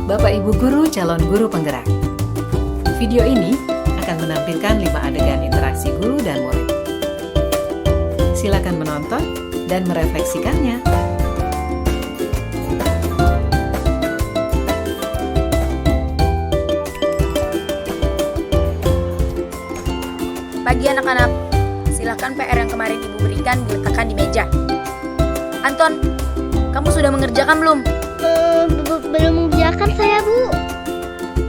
Bapak Ibu Guru calon guru penggerak. Video ini akan menampilkan 5 adegan interaksi guru dan murid. Silakan menonton dan merefleksikannya. Pagi anak-anak, silakan PR yang kemarin Ibu berikan diletakkan di meja. Anton, kamu sudah mengerjakan belum? Belum mengerjakan saya, Bu.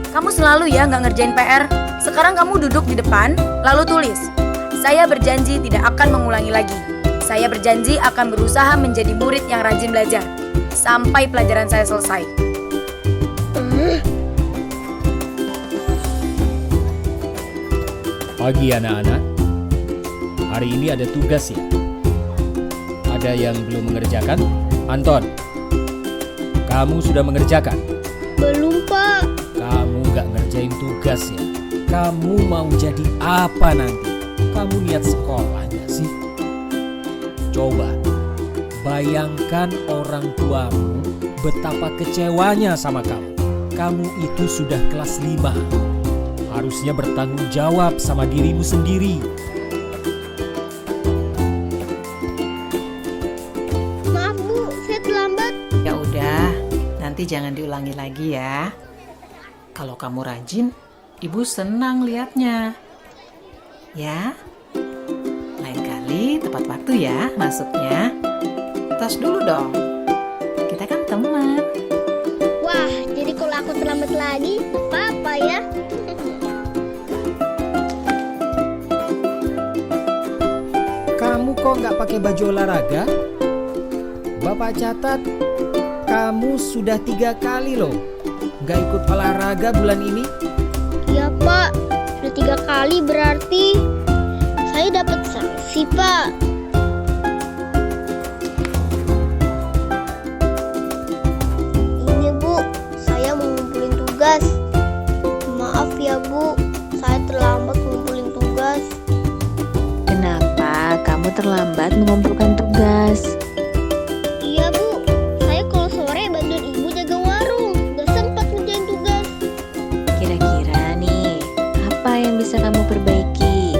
Kamu selalu ya nggak ngerjain PR. Sekarang kamu duduk di depan, lalu tulis. Saya berjanji tidak akan mengulangi lagi. Saya berjanji akan berusaha menjadi murid yang rajin belajar sampai pelajaran saya selesai. Pagi anak-anak, hari ini ada tugas ya. Ada yang belum mengerjakan? Anton, kamu sudah mengerjakan? Belum, Pak. Kamu gak ngerjain tugas ya? Kamu mau jadi apa nanti? Kamu niat sekolah gak sih? Coba, bayangkan orang tuamu betapa kecewanya sama kamu. Kamu itu sudah kelas 5. Harusnya bertanggung jawab sama dirimu sendiri. Maaf, Bu, saya terlambat. Ya udah, nanti jangan diulangi lagi ya. Kalau kamu rajin, Ibu senang lihatnya. Ya, lain kali tepat waktu ya masuknya. Tas dulu dong. Kita kan teman. Wah, jadi kalau aku terlambat lagi, apa ya? Kamu kok nggak pakai baju olahraga? Bapak catat, kamu sudah 3 kali loh nggak ikut olahraga bulan ini. Ya, Pak. Sudah 3 kali berarti saya dapat sanksi, Pak. Ini, Bu. Saya mau ngumpulin tugas. Maaf ya, Bu. Saya terlambat ngumpulin tugas. Kenapa kamu terlambat mengumpulkan tugas? Iya, Bu. Saya kalau sore bantuin Ibu jaga warung. Gak sempat ngerjain tugas. Kira-kira nih, apa yang bisa kamu perbaiki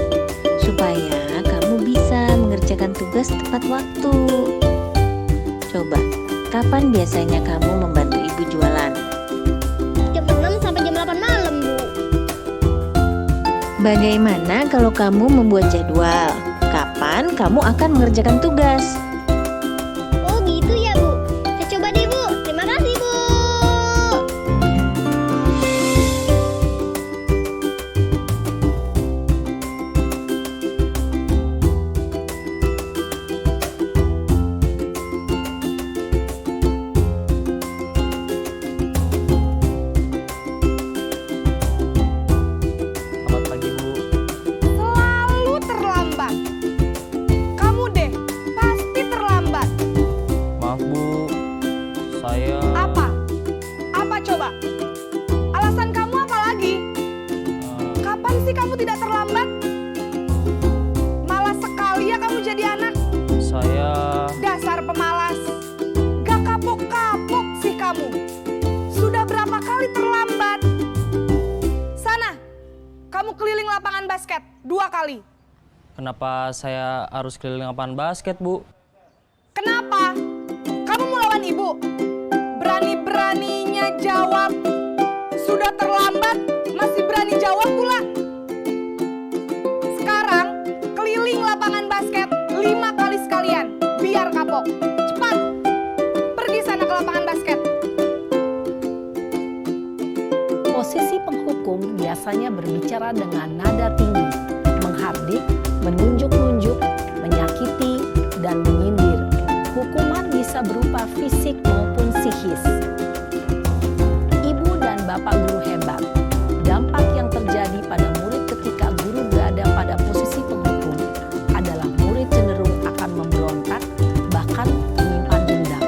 supaya kamu bisa mengerjakan tugas tepat waktu? Coba, kapan biasanya kamu membantu ibu jualan? Jam 6 sampai jam 8 malam, Bu. Bagaimana kalau kamu membuat jadwal? Kapan kamu akan mengerjakan tugas? Oh gitu ya, Bu. Saya coba deh, Bu. Terima kasih, Bu. Selamat pagi Bu. Selalu terlambat. Kamu deh, pasti terlambat. Maaf Bu, saya Apa? Apa coba? Alasan kamu apa lagi? Kapan sih kamu tidak terlambat? Malas sekali ya kamu jadi anak. saya Dasar pemalas. Gak kapok-kapok sih kamu. Sudah berapa kali terlambat? Sana, kamu keliling lapangan basket 2 kali. kenapa saya harus keliling lapangan basket Bu? Kenapa? Kamu mau lawan ibu? Berani-beraninya jawab. Sudah terlambat, masih berani jawab pula. Sekarang, keliling lapangan basket 5 kali sekalian, biar kapok. Cepat, pergi sana ke lapangan basket. Posisi penghukum biasanya berbicara dengan nada tinggi, menghardik, menunjuk-nunjuk, menyakiti, dan menyindir. Hukuman bisa berupa fisik maupun psikis. Ibu dan bapak guru hebat. Dampak yang terjadi pada murid ketika guru berada pada posisi penghukum adalah murid cenderung akan memberontak, bahkan menyimpan dendam.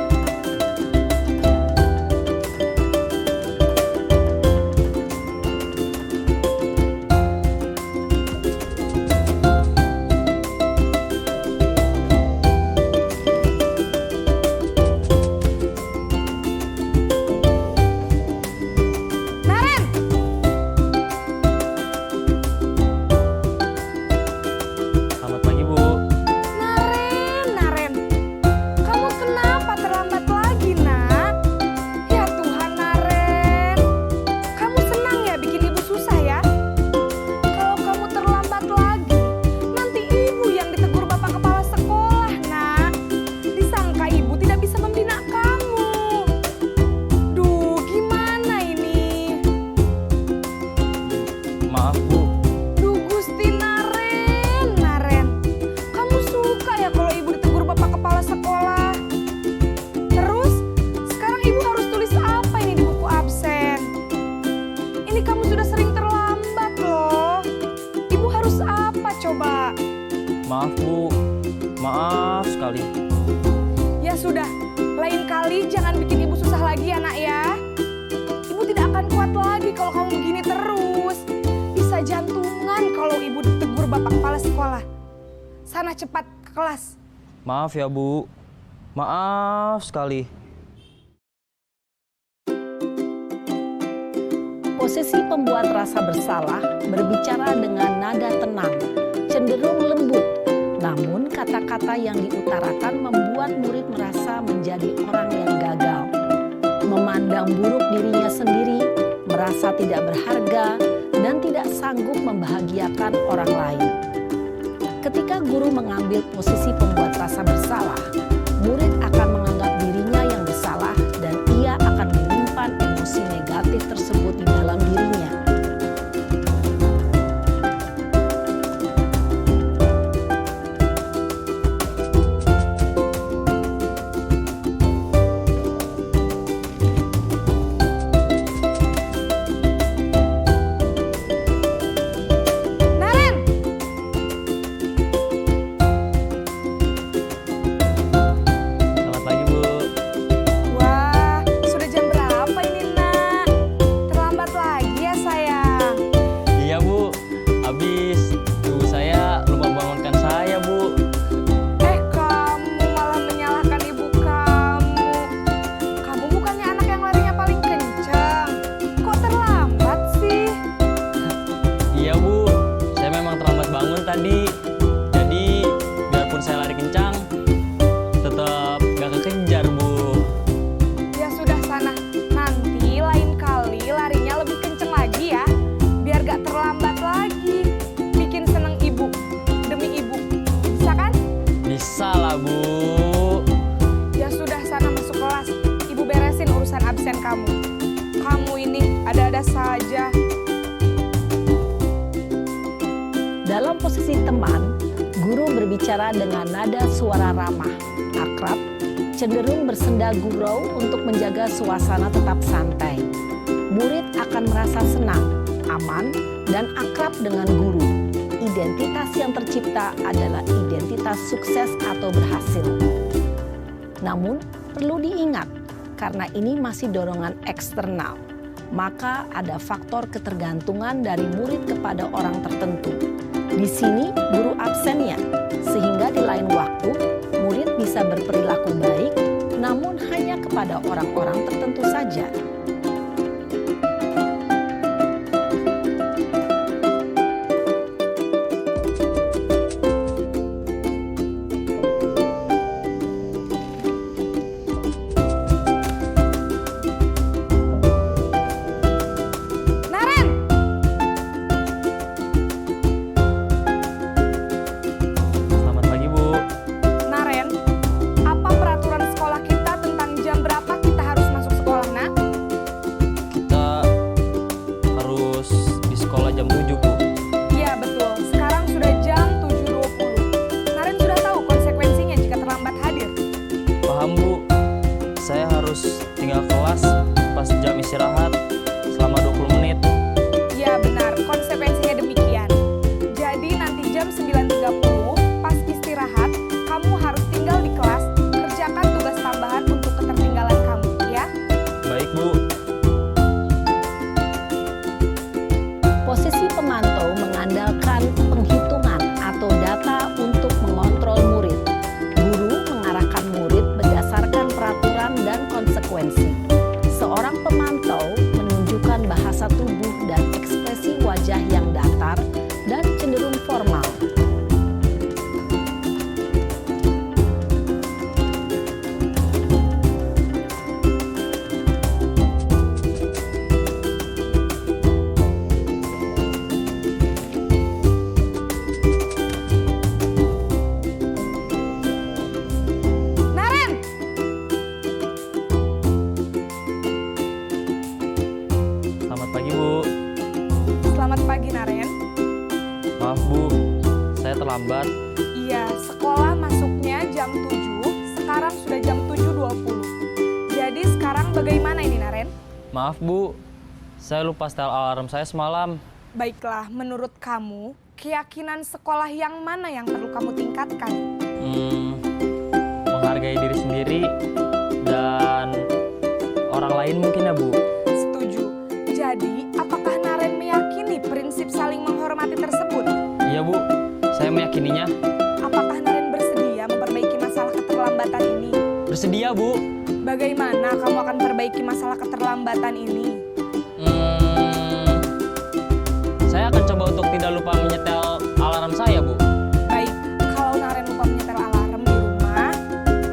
Maaf Bu, maaf sekali. Ya sudah, lain kali jangan bikin ibu susah lagi ya nak ya. Ibu tidak akan kuat lagi kalau kamu begini terus. Bisa jantungan kalau ibu ditegur bapak kepala sekolah. Sana cepat ke kelas. Maaf ya Bu, maaf sekali. Posisi pembuat rasa bersalah berbicara dengan nada tenang, cenderung lembut. Namun kata-kata yang diutarakan membuat murid merasa menjadi orang yang gagal. Memandang buruk dirinya sendiri, merasa tidak berharga, dan tidak sanggup membahagiakan orang lain. Ketika guru mengambil posisi pembuat rasa bersalah, murid akan menganggap dirinya yang bersalah dan ia akan menyimpan emosi negatif tersebut di dalam dirinya. Naren! Selamat pagi Bu. Wah, sudah jam berapa ini nak? Terlambat lagi ya sayang. Iya Bu, habis ibu saya lupa bangunkan saya Bu. Kamu malah menyalahkan ibu kamu. Kamu bukannya anak yang larinya paling kencang. Kok terlambat sih? Iya Bu, saya memang terlambat bangun tadi. Jadi biarpun saya lari kencang, tetap gak kekejar Bu. Ya sudah sana, nanti lain kali larinya lebih kenceng lagi ya. Biar gak terlambat lagi. Bikin seneng ibu, demi ibu. Bisa kan? Bisa lah Bu. Ya sudah sana masuk kelas. Ibu beresin urusan absen kamu. Kamu ini ada-ada saja. Dalam posisi teman, guru berbicara dengan nada suara ramah, akrab, cenderung bersenda gurau untuk menjaga suasana tetap santai. Murid akan merasa senang, aman, dan akrab dengan guru. Identitas yang tercipta adalah identitas sukses atau berhasil. Namun, perlu diingat, karena ini masih dorongan eksternal, maka ada faktor ketergantungan dari murid kepada orang tertentu. Di sini guru absennya, sehingga di lain waktu murid bisa berperilaku baik, namun hanya kepada orang-orang tertentu saja. Naren! Selamat pagi Bu. Naren, apa peraturan sekolah kita tentang jam berapa kita harus masuk sekolah, nak? Kita harus di sekolah jam 7 Bu. Iya betul, sekarang sudah jam 7.20. Naren sudah tahu konsekuensinya jika terlambat hadir. Paham Bu, saya harus tinggal kelas pas jam istirahat selama 20 menit. Iya benar, konsekuensinya demikian. Jadi nanti jam 9.30 pas istirahat, kamu harus tinggal di kelas, kerjakan tugas tambahan untuk ketertinggalan kamu, ya. Baik Bu. Posisi pemantau mengandalkan penghitungan atau data untuk mengontrol murid. Guru mengarahkan murid berdasarkan peraturan dan konsekuensi. Seorang pemantau menunjukkan bahasa tubuh dan ekspresi wajah yang datar dan cenderung formal. Naren! Selamat pagi Bu. Selamat pagi, Naren. Maaf Bu, saya terlambat. Iya, sekolah masuknya jam 7, sekarang sudah jam 7.20. Jadi sekarang bagaimana ini, Naren? Maaf Bu, saya lupa setel alarm saya semalam. Baiklah, menurut kamu, keyakinan sekolah yang mana yang perlu kamu tingkatkan? Menghargai diri sendiri dan orang lain mungkin ya Bu. Setuju. Jadi, apakah Naren meyakini prinsip saling menghormati tersebut? Iya Bu, saya meyakininya. Apakah Naren bersedia memperbaiki masalah keterlambatan ini? Bersedia Bu. Bagaimana kamu akan perbaiki masalah keterlambatan ini? Saya akan coba untuk tidak lupa menyetel alarm saya Bu. Baik, kalau Naren lupa menyetel alarm di rumah,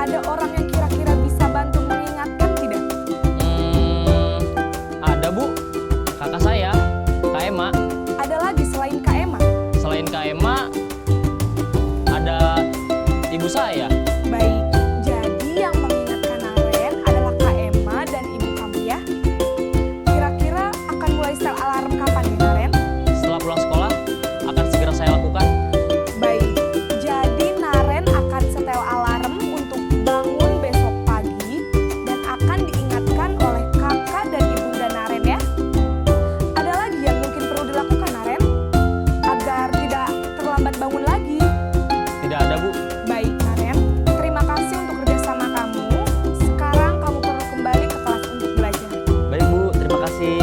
ada orang yang kira-kira bisa bantu mengingatkan tidak? Ada Bu, kakak saya, Kak Ema. Ada lagi selain Kak Emma? Selain Kak Ema, ada ibu saya. Baik, jadi yang mengingatkan Naren adalah Kak Emma dan ibu kamu ya. Kira-kira akan mulai setel alarm kapan ya Naren? Setelah pulang sekolah, akan segera saya lakukan. Baik, jadi Naren akan setel alarm untuk bangun besok pagi dan akan diingatkan oleh kakak dan ibunda Naren ya. Ada lagi yang mungkin perlu dilakukan Naren agar tidak terlambat bangun lagi? Tidak ada Bu. Baik Naren, terima kasih untuk kerjasama kamu. Sekarang kamu perlu kembali ke kelas untuk belajar. Baik Bu, terima kasih.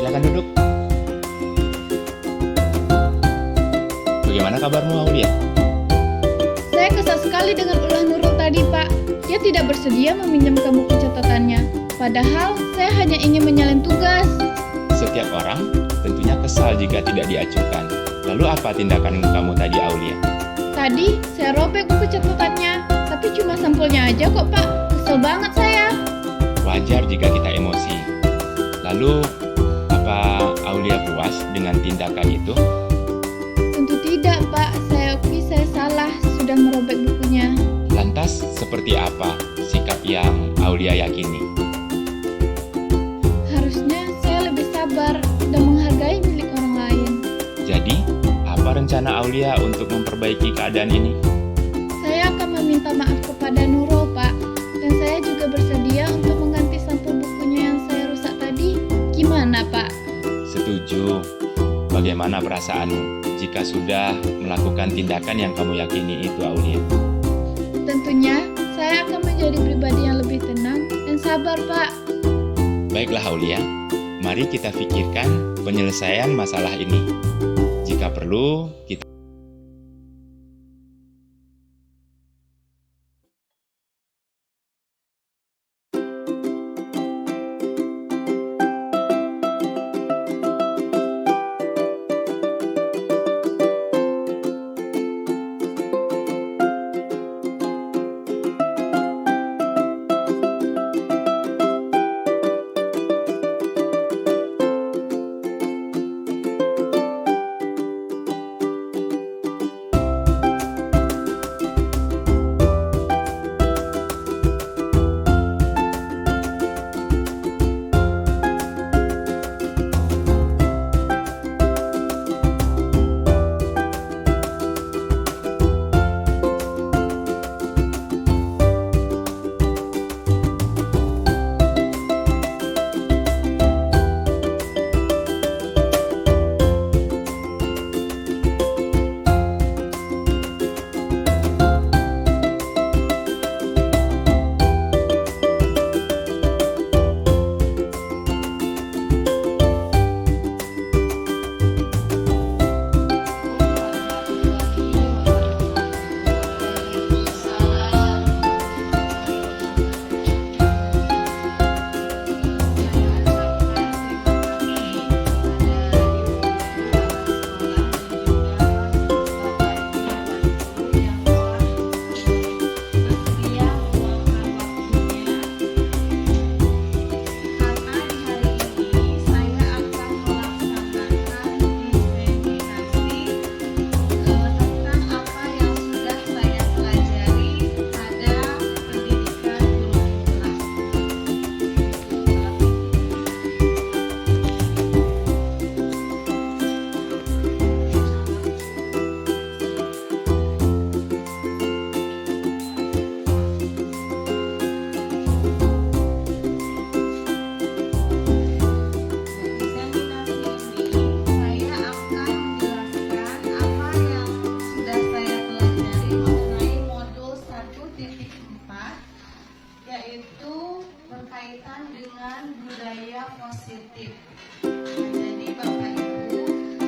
Silakan duduk. Bagaimana kabarmu, Aulia? Saya kesal sekali dengan ulah Nurul tadi, Pak. Dia tidak bersedia meminjamkan buku catatannya. Padahal saya hanya ingin menyalin tugas. Setiap orang tentunya kesal jika tidak diacuhkan. Lalu apa tindakan kamu tadi, Aulia? Tadi saya robek buku catatannya, tapi cuma sampulnya aja kok, Pak. Kesel banget saya. Wajar jika kita emosi. Lalu, apa Aulia puas dengan tindakan itu? Tentu tidak, Pak. Saya akui saya salah sudah merobek bukunya. Lantas, seperti apa sikap yang Aulia yakini? Harusnya saya lebih sabar dan menghargai milik orang lain. Jadi, apa rencana Aulia untuk memperbaiki keadaan ini? Saya akan meminta maaf kepada Nurul, Pak. Dan saya juga bersedia untuk mengganti sampul bukunya yang saya rusak tadi. Gimana, Pak? Setuju. Bagaimana perasaanmu jika sudah melakukan tindakan yang kamu yakini itu, Aulia? Tentunya, saya akan menjadi pribadi yang lebih tenang dan sabar, Pak. Baiklah, Aulia. Mari kita pikirkan penyelesaian masalah ini. Jika perlu, kita 1.4 yaitu berkaitan dengan budaya positif. Jadi Bapak Ibu,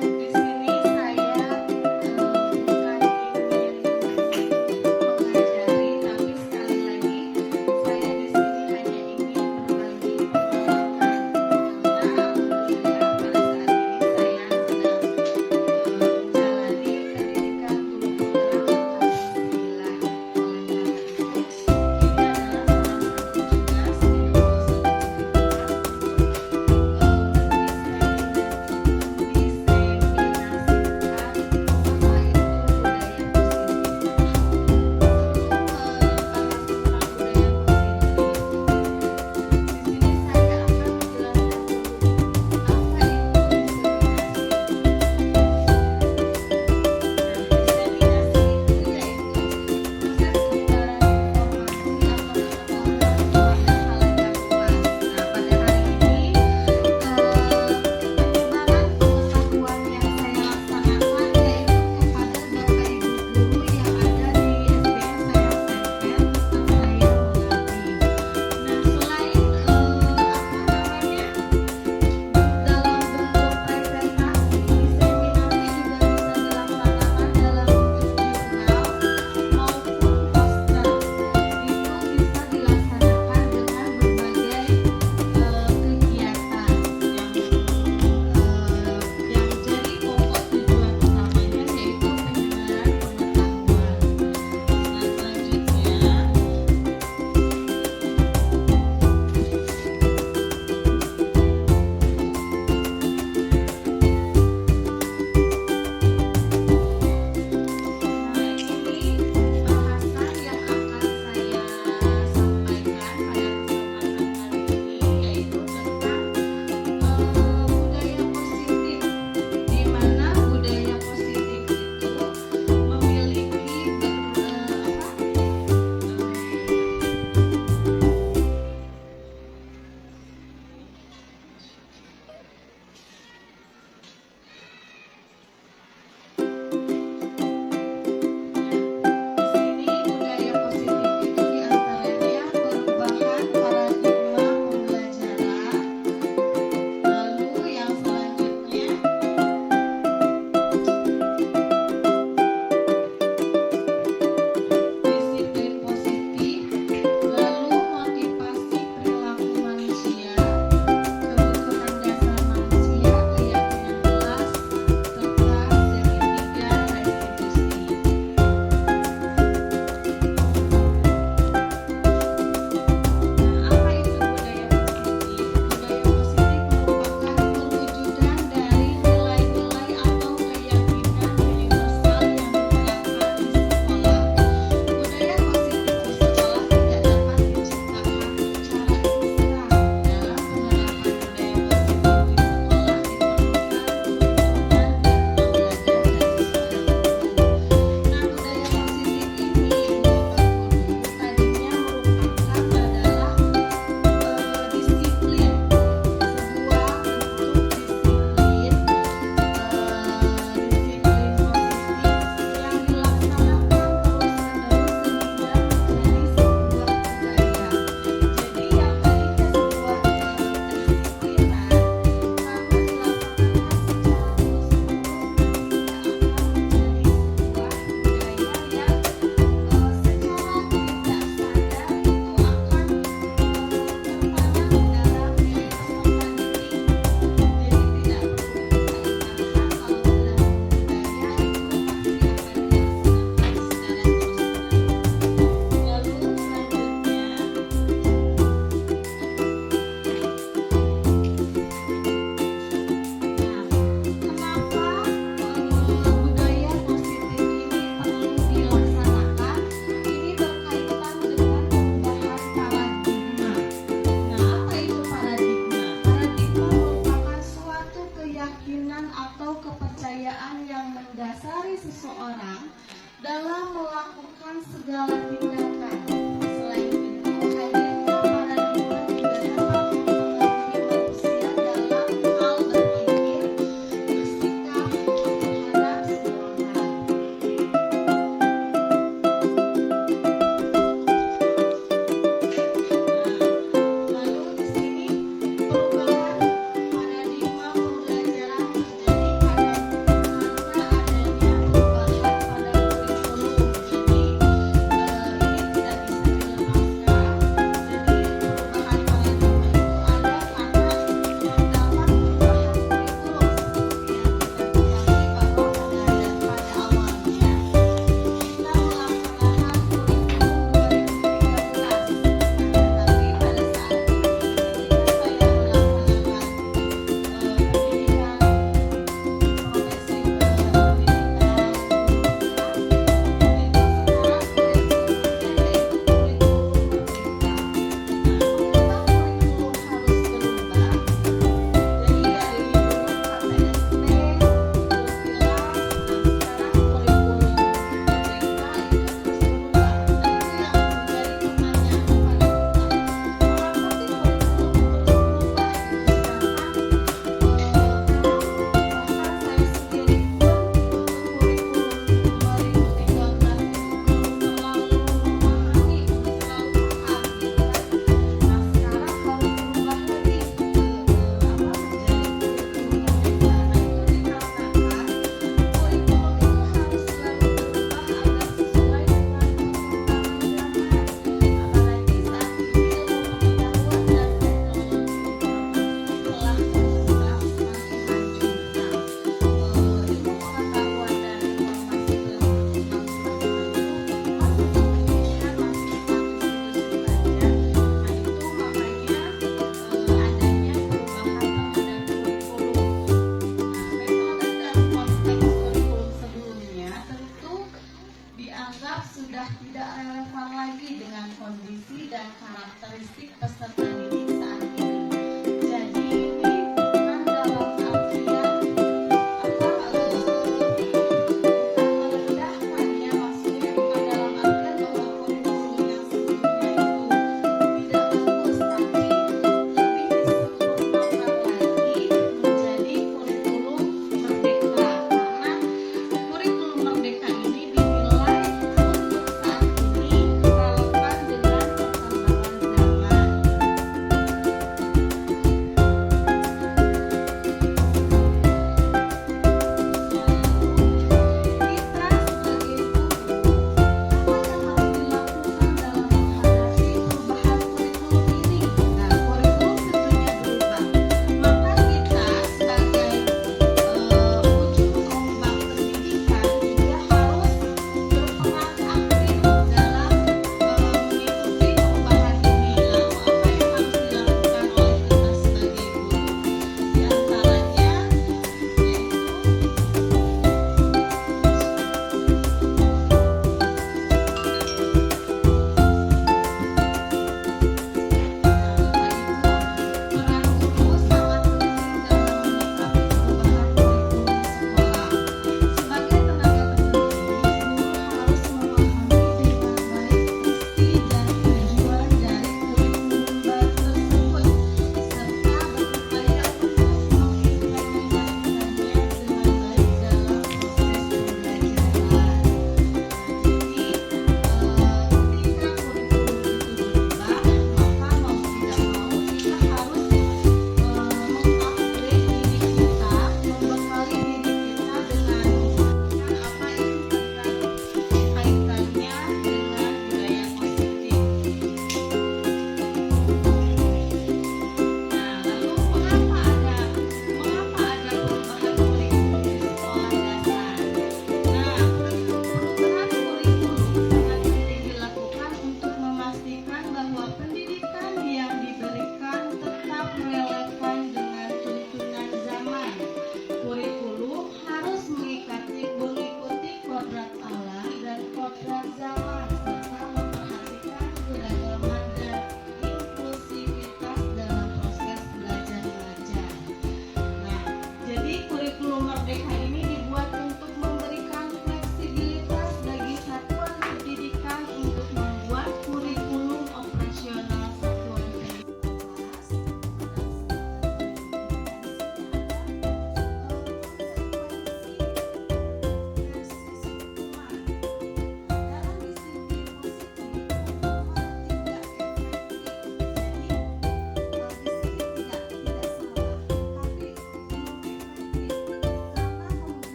di sini saya bukan ingin mengajari, tapi sekali lagi saya di sini hanya ingin berbagi pengalaman. Karena alhamdulillah pada saat ini saya sedang menjalani pendidikan guru penggerak Alhamdulillah. Oleh karena itu, ini adalah salah satu tugas di kondisi dan karakteristik peserta didik